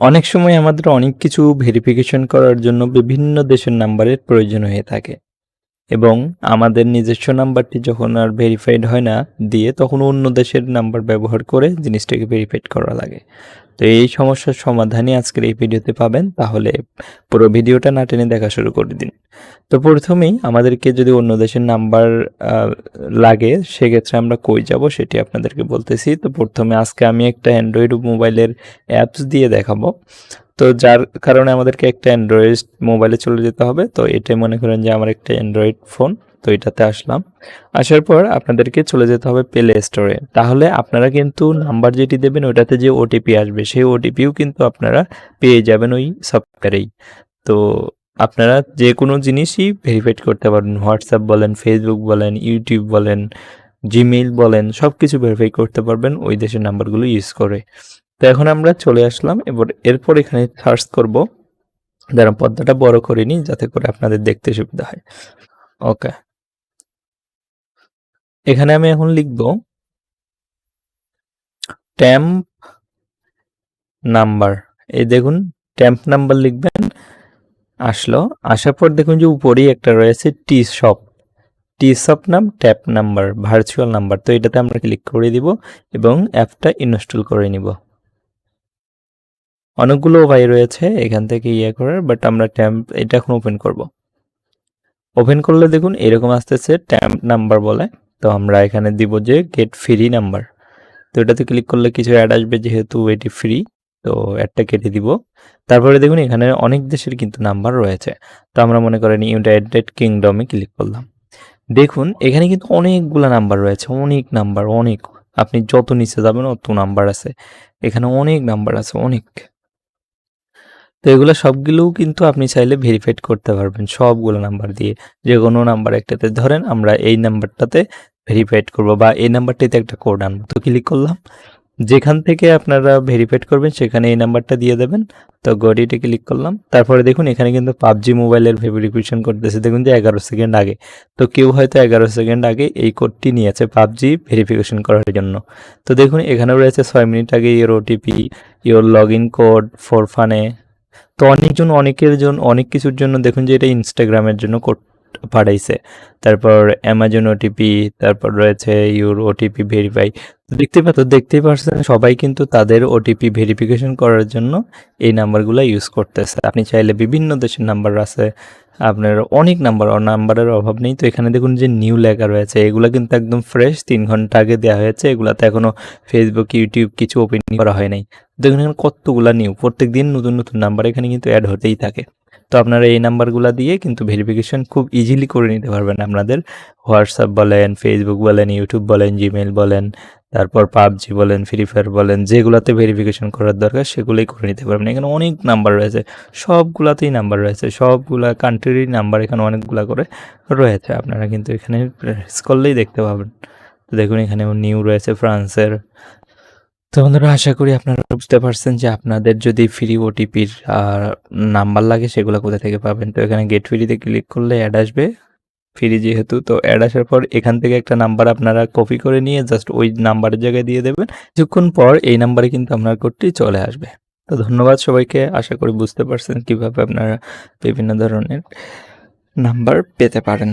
অনেক সময় আমাদের অনেক কিছু ভেরিফিকেশন করার জন্য বিভিন্ন দেশের নাম্বারের প্রয়োজন হয়ে থাকে এবং আমাদের নিজস্ব নাম্বারটি যখন আর ভেরিফাইড হয় না দিয়ে তখন অন্য দেশের নাম্বার ব্যবহার করে জিনিসটাকে ভেরিফাইড করা লাগে। তো এই সমস্যার সমাধানই আজকের এই ভিডিওতে পাবেন, তাহলে পুরো ভিডিওটা না টেনে দেখা শুরু করে দিন। তো প্রথমেই আমাদেরকে যদি অন্য দেশের নাম্বার লাগে সেক্ষেত্রে আমরা কই যাব সেটি আপনাদেরকে বলতেছি। তো প্রথমে আজকে আমি একটা অ্যান্ড্রয়েড মোবাইলের অ্যাপস দিয়ে দেখাবো। তো যার কারণে আমাদেরকে একটা অ্যান্ড্রয়েড মোবাইলে চলে যেতে হবে। তো এটাই মনে করেন যে আমার একটা অ্যান্ড্রয়েড ফোন। তো এটাতে আসলাম। আসার পর আপনাদেরকে চলে যেতে হবে প্লে স্টোরে। তাহলে আপনারা কিন্তু নাম্বার যেটি দেবেন ওটাতে যে ওটিপি আসবে সেই ওটিপিও কিন্তু আপনারা পেয়ে যাবেন ওই সফটওয়্যারেই। তো আপনারা যে কোনো জিনিসই ভেরিফাইড করতে পারবেন। হোয়াটসঅ্যাপ বলেন, ফেসবুক বলেন, ইউটিউব বলেন, জিমেইল বলেন, সবকিছু ভেরিফাই করতে পারবেন ওই দেশের নাম্বারগুলো ইউজ করে। তো এখন আমরা চলে আসলাম। এরপর এখানে সার্চ করব। দাঁড়ান পর্দাটা বড় করে নিই যাতে করে আপনাদের দেখতে সুবিধা হয়। ওকে। এখানে আমি এখন লিখব ট্যাম্প নাম্বার। এই দেখুন ট্যাম্প নাম্বার লিখবেন, আসলো। আসার পর দেখুন যে উপরেই একটা রয়েছে টি শপ নাম ট্যাপ নাম্বার ভার্চুয়াল নাম্বার। তো এটাতে আমরা ক্লিক করে দিব এবং অ্যাপটা ইনস্টল করে নিব। অনেকগুলো উপায় রয়েছে এখান থেকে করার, বাট আমরা ট্যাম্প এটা এখন ওপেন করব। ওপেন করলে দেখুন এরকম আসতেছে ট্যাম্প নাম্বার বলে। তো আমরা এখানে দিব যে গেট ফ্রি নাম্বার। তো এটাতে ক্লিক করলে কিছু অ্যাড আসবে, যেহেতু এটি ফ্রি তো অ্যাডটা কেটে দিব। তারপরে দেখুন এখানে অনেক দেশের কিন্তু নাম্বার রয়েছে। তো আমরা মনে করেন ইউনাইটেড কিংডমে ক্লিক করলাম। দেখুন এখানে কিন্তু অনেকগুলা নাম্বার রয়েছে, অনেক নাম্বার, অনেক। আপনি যত নিচে যাবেন অত নাম্বার আছে। এখানে অনেক নাম্বার আছে, অনেক। তো এগুলো সবগুলোও কিন্তু আপনি চাইলে ভেরিফাইড করতে পারবেন সবগুলো নাম্বার দিয়ে। যে কোনো নাম্বার একটাতে ধরেন আমরা এই নাম্বারটাতে ভেরিফাইড করব বা এই নাম্বারটিতে একটা কোড আনবো। তো ক্লিক করলাম, যেখান থেকে আপনারা ভেরিফাইড করবেন সেখানে এই নাম্বারটা দিয়ে দেবেন। তো গডিতে ক্লিক করলাম। তারপরে দেখুন এখানে কিন্তু পাবজি মোবাইলের ভেরিফিকেশন করতেছে, দেখুন যে 11 সেকেন্ড আগে। তো কেউ হয়তো 11 সেকেন্ড আগে এই কোডটি নিয়েছে পাবজি ভেরিফিকেশন করার জন্য। তো দেখুন এখানেও রয়েছে 6 মিনিট আগে your OTP, your log in code for ফানে। তো অনেকের জন্য অনেক কিছুর জন্য দেখুন যে এটা ইনস্টাগ্রামের জন্য কোড পাঠাইছে। তারপর অ্যামাজন ওটিপি, তারপর রয়েছে ইউর ওটিপি ভেরিফাই। দেখতেই পাচ্ছেন সবাই কিন্তু তাদের ওটিপি ভেরিফিকেশন করার জন্য এই নাম্বারগুলো ইউজ করতেছে। আপনি চাইলে বিভিন্ন দেশের নাম্বার আছে, আপনার অনেক নাম্বারের অভাব নেই। তো এখানে দেখুন যে নিউ লেখা রয়েছে, এগুলো কিন্তু একদম ফ্রেশ 3 ঘন্টা আগে দেওয়া হয়েছে। এগুলাতে এখনো ফেসবুক, ইউটিউব কিছু ওপেন করা হয় নাই। দেখুন এখানে কতগুলা নিউ, প্রত্যেকদিন নতুন নতুন নাম্বার এখানে কিন্তু অ্যাড হতেই থাকে। তো আপনারা এই নাম্বারগুলা দিয়ে কিন্তু ভেরিফিকেশন খুব ইজিলি করে নিতে পারবেন আপনাদের হোয়াটসঅ্যাপ বলেন, ফেসবুক বলেন, ইউটিউব বলেন, জিমেইল বলেন, তারপর পাবজি বলেন, ফ্রি ফায়ার বলেন, যেগুলাতে ভেরিফিকেশন করার দরকার সেগুলোই করে নিতে পারবেন। এখানে অনেক নাম্বার রয়েছে, সবগুলাতেই নাম্বার রয়েছে, সবগুলা কান্ট্রিরই নাম্বার এখানে অনেকগুলা করে রয়েছে। আপনারা কিন্তু এখানে প্রেস করলেই দেখতে পাবেন। তো দেখুন এখানে নিউ রয়েছে ফ্রান্সের। তো বন্ধুরা আশা করি আপনারা বুঝতে পারছেন যে আপনাদের যদি ফ্রি ওটিপির নাম্বার লাগে সেগুলো কোথা থেকে পাবেন। তো এখানে গেট ফ্রিতে ক্লিক করলে অ্যাড আসবে, ফ্রি যেহেতু। তো অ্যাড আসার পর এখান থেকে একটা নাম্বার আপনারা কপি করে নিয়ে জাস্ট ওই নাম্বারের জায়গায় দিয়ে দেবেন। কিছুক্ষণ পর এই নাম্বারে কিন্তু আপনার কোডটি চলে আসবে। তো ধন্যবাদ সবাইকে। আশা করি বুঝতে পারছেন কিভাবে আপনারা বিভিন্ন ধরনের নাম্বার পেতে পারেন।